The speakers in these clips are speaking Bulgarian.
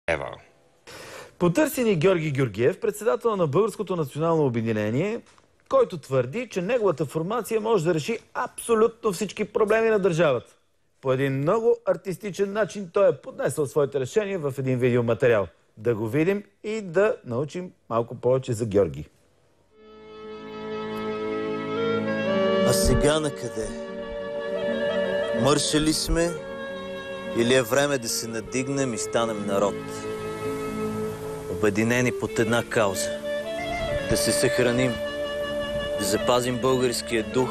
Ева. Потърсени Георги Георгиев, председател на Българското национално обединение, който твърди, че неговата формация може да реши абсолютно всички проблеми на държавата. По един много артистичен начин той е поднесъл своите решения в един видеоматериал. Да го видим и да научим малко повече за Георги. А сега накъде? Мършали сме или е време да се надигнем и станем народ? Обединени под една кауза. Да се съхраним, да запазим българския дух,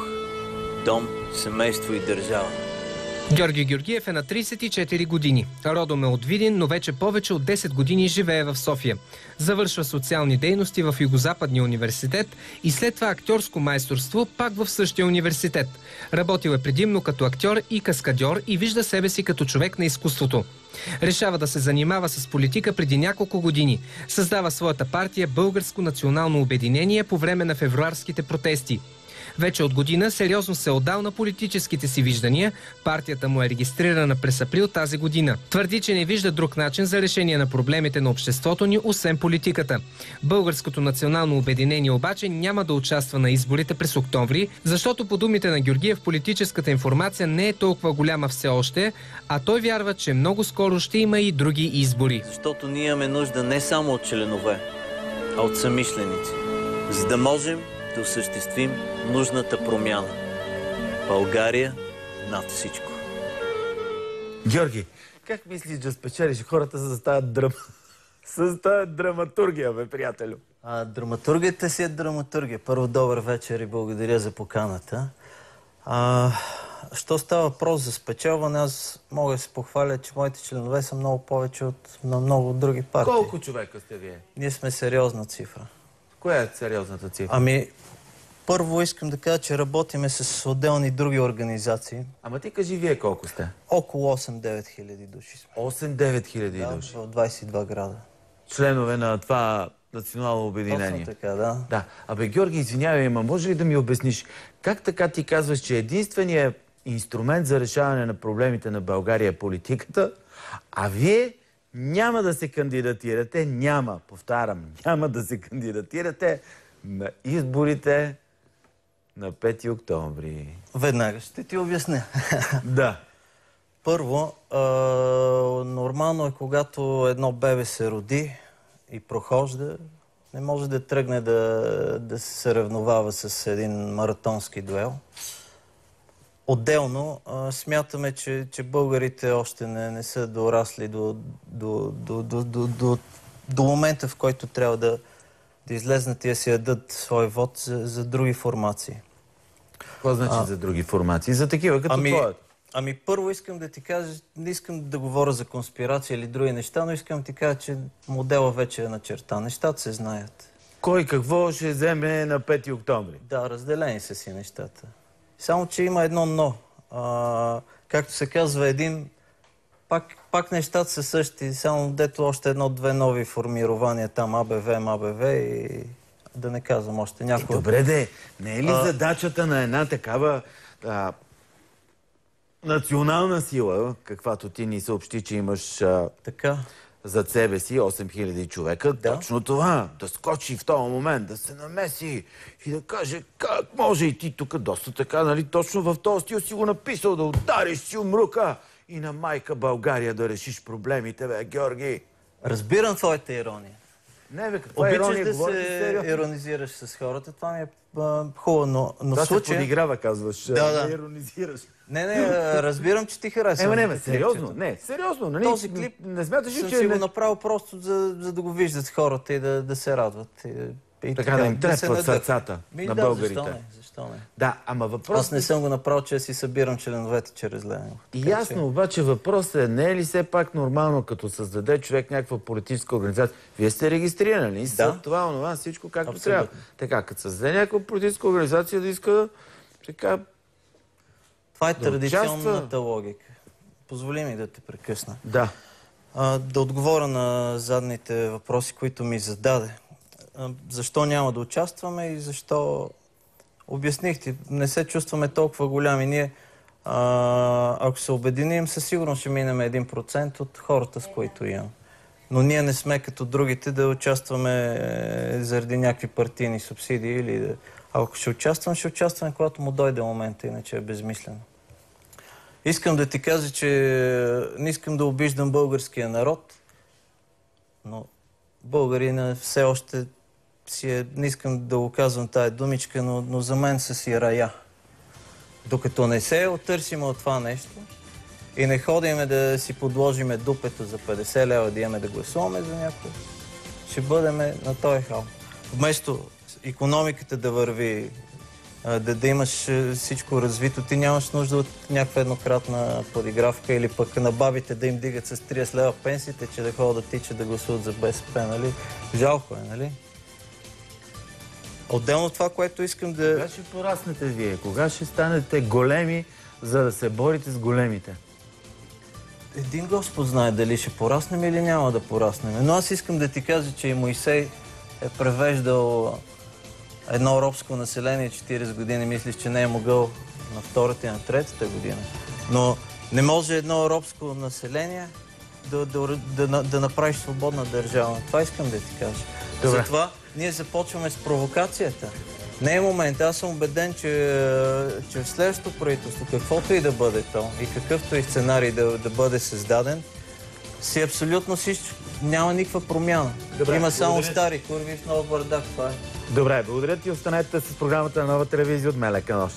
дом, семейство и държава. Георги Георгиев е на 34 години. Родом е от Видин, но вече повече от 10 години живее в София. Завършва социални дейности в Югозападния университет и след това актьорско майсторство пак в същия университет. Работил е предимно като актьор и каскадьор и вижда себе си като човек на изкуството. Решава да се занимава с политика преди няколко години. Създава своята партия Българско национално обединение по време на февруарските протести. Вече от година сериозно се отдал на политическите си виждания. Партията му е регистрирана през април тази година. Твърди, че не вижда друг начин за решение на проблемите на обществото ни, освен политиката. Българското национално обединение обаче няма да участва на изборите през октомври, защото по думите на Георгиев политическата информация не е толкова голяма все още, а той вярва, че много скоро ще има и други избори. Защото ние имаме нужда не само от членове, а от самишленици, за да можем да осъществим нужната промяна. България над всичко. Георги, как мислиш да спечелиш хората с тази драматургия, бе, приятелю? Драматургията си е драматургия. Първо, добър вечер и благодаря за поканата. Що става въпрос за спечелване, аз мога да се похваля, че моите членове са много повече от на много други партии. Колко човека сте вие? Ние сме сериозна цифра. Коя е сериозната цифра? Първо искам да кажа, че работиме с отделни други организации. Ама ти кажи вие колко сте? Около 8-9 хиляди души сме. 8-9 хиляди души? В 22 града. Членове на това национално обединение. Точно така, да. Да. Абе, Георги, извинявай, ама може ли да ми обясниш, как така ти казваш, че единственият инструмент за решаване на проблемите на България е политиката, а вие няма да се кандидатирате, повтарям, няма да се кандидатирате на изборите на 5 октомври. Веднага ще ти обясня. Да. Първо, нормално е, когато едно бебе се роди и прохожда, не може да тръгне да се съревновава с един маратонски дуел. Отделно, смятаме, че българите още не са дорасли до момента, в който трябва да излезнат и да си дадат свой вод за други формации. Какво значи за други формации? За такива като твоят? Първо искам да ти кажа, не искам да говоря за конспирация или други неща, но искам да ти кажа, че модела вече е начертан. Нещата се знаят. Кой какво ще вземе на 5 октомври? Да, разделени са си нещата. Само, че има едно но. Както се казва, пак нещата са същи, само дето още едно-две нови формирования там, АБВ, МАБВ и да не казвам още някой. Добре де, не е ли задачата на една такава национална сила, каквато ти ни съобщи, че имаш зад себе си 8000 човека, точно това, да скочи в този момент, да се намеси и да каже как може и ти тук доста така, нали, точно в този стил си го написал, да удариш си умрука и на майка България да решиш проблемите, бе, Георги. Разбирам твоята ирония. Не, бе, каква ирония? Обичаш да се иронизираш с хората, това ми е хубаво, но това случай... се подиграва, казваш, да иронизираш. Не, разбирам, че ти харесва. Не, сериозно, нали? Този клип не смяташ ли, че... съм си го направил просто за да го виждат хората и да се радват. Така да им трепват сърцата на българите. Защо не? Да, ама въпрос... Аз не съм го направил, че си събирам членовете чрез Ленин. Ясно, обаче въпросът е, не е ли все пак нормално, като създаде човек някаква политическа организация? Вие сте регистрирани, да. Това, онова, всичко както трябва. Така, като създаде някаква политическа организация да иска така... Това е традиционната логика. Позволи ми да те прекъсна. Да. Да отговоря на задните въпроси, които ми зададе. Защо няма да участваме и защо... Обясних ти, не се чувстваме толкова голями. Ние, ако се обединим, със сигурност ще минем 1% от хората, с които имам. Но ние не сме като другите да участваме заради някакви партийни субсидии или да... Ако ще участвам, когато му дойде момента, иначе е безмислено. Искам да ти кажа, че не искам да обиждам българския народ, но българина все още не искам да го казвам тая думичка, но за мен са си рая. Докато не се отърсим от това нещо и не ходиме да си подложиме дупето за 50 лева да имаме да гласуваме за някой, ще бъдем на този хал. Вместо икономиката да върви, да имаш всичко развито, ти нямаш нужда от някаква еднократна подигравка или пък на бабите да им дигат с 30 лева пенсиите, че да ходят да тичат да гласуват за БСП, нали? Жалко е, нали? Отделно това, което искам да... Кога ще пораснете вие? Кога ще станете големи, за да се борите с големите? Един Господ знае дали ще пораснем или няма да пораснем. Но аз искам да ти кажа, че и Моисей е превеждал едно робско население 40 години. Мислиш, че не е могъл на втората и на третата година. Но не може едно робско население да направиш свободна държава. Това искам да ти кажа. Добре. Затова ние започваме с провокацията. Не е момент. Аз съм убеден, че в следващото правителство, каквото и да бъде то, и какъвто и сценарий да бъде създаден, си абсолютно всичко. Няма никаква промяна. Добре, има само благодаря. стари курви в нов бардак. Това е. Добре, благодаря ти. Останете с програмата на Нова телевизия от Мелека нощ.